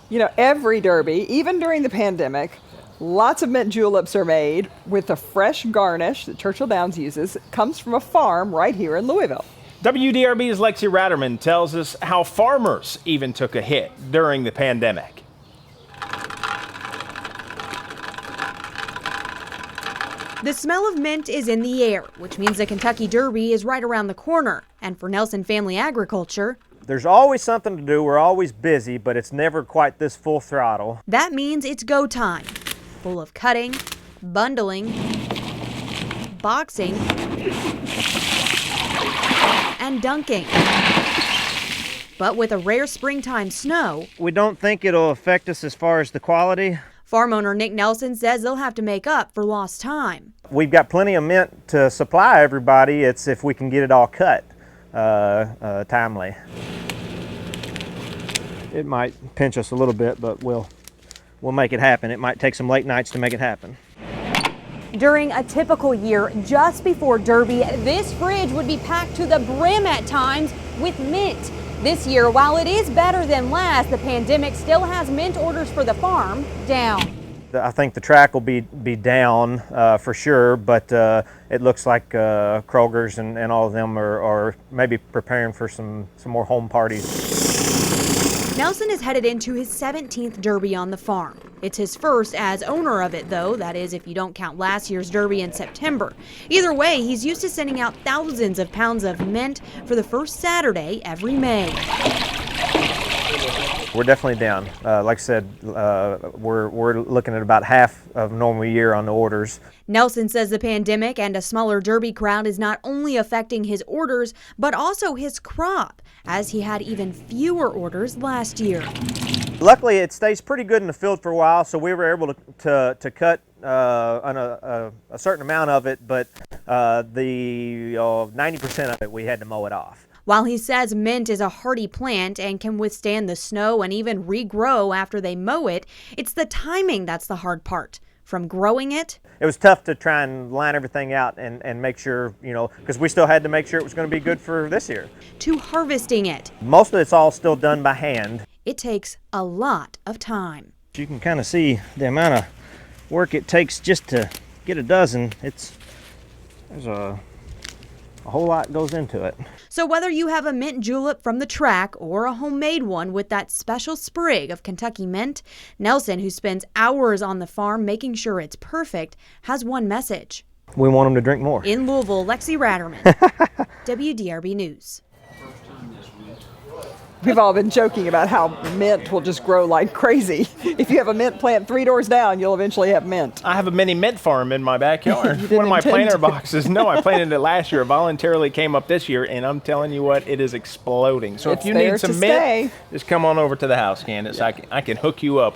You know, every Derby, even during the pandemic, lots of mint juleps are made with the fresh garnish that Churchill Downs uses. It comes from a farm right here in Louisville. WDRB's Lexi Ratterman tells us how farmers even took a hit during the pandemic. The smell of mint is in the air, which means the Kentucky Derby is right around the corner. And for Nelson Family Agriculture, there's always something to do. We're always busy, but it's never quite this full throttle. that means it's go time. Full of cutting, bundling, boxing, and dunking. But with a rare springtime snow, We don't think it'll affect us as far as the quality. farm owner Nick Nelson says they'll have to make up for lost time. We've got plenty of mint to supply everybody. It's if we can get it all cut timely. It might pinch us a little bit, but we'll make it happen. It might take some late nights to make it happen. During a typical year, just before Derby, this fridge would be packed to the brim at times with mint. This year, while it is better than last, the pandemic still has mint orders for the farm down. I think the track will be down for sure, but it looks like Kroger's and all of them are maybe preparing for some more home parties. Nelson is headed into his 17th Derby on the farm. It's his first as owner of it, though. That is, if you don't count last year's Derby in September. Either way, he's used to sending out thousands of pounds of mint for the first Saturday every May. We're definitely down. Like I said, we're looking at about half of normal year on the orders. Nelson says the pandemic and a smaller Derby crowd is not only affecting his orders, but also his crop, as he had even fewer orders last year. Luckily, it stays pretty good in the field for a while, so we were able to cut on a certain amount of it, but the 90% of it, we had to mow it off. While he says mint is a hardy plant and can withstand the snow and even regrow after they mow it, it's the timing that's the hard part. From growing it, it was tough to try and line everything out and make sure, because we still had to make sure it was going to be good for this year. to harvesting it. Most of it's all still done by hand. It takes a lot of time. You can kind of see the amount of work it takes just to get a dozen. There's a whole lot goes into it. So whether you have a mint julep from the track or a homemade one with that special sprig of Kentucky mint, Nelson, who spends hours on the farm making sure it's perfect, has one message. We want them to drink more. In Louisville, Lexi Ratterman, WDRB News. We've all been joking about how mint will just grow like crazy. If you have a mint plant 3 doors down, you'll eventually have mint. I have a mini mint farm in my backyard. You didn't One of my intend planter to. boxes. No, I planted it last year. Voluntarily came up this year, and I'm telling you what, it is exploding. So It's if you there need to some mint, stay. just come on over to the house, Candace. I can hook you up.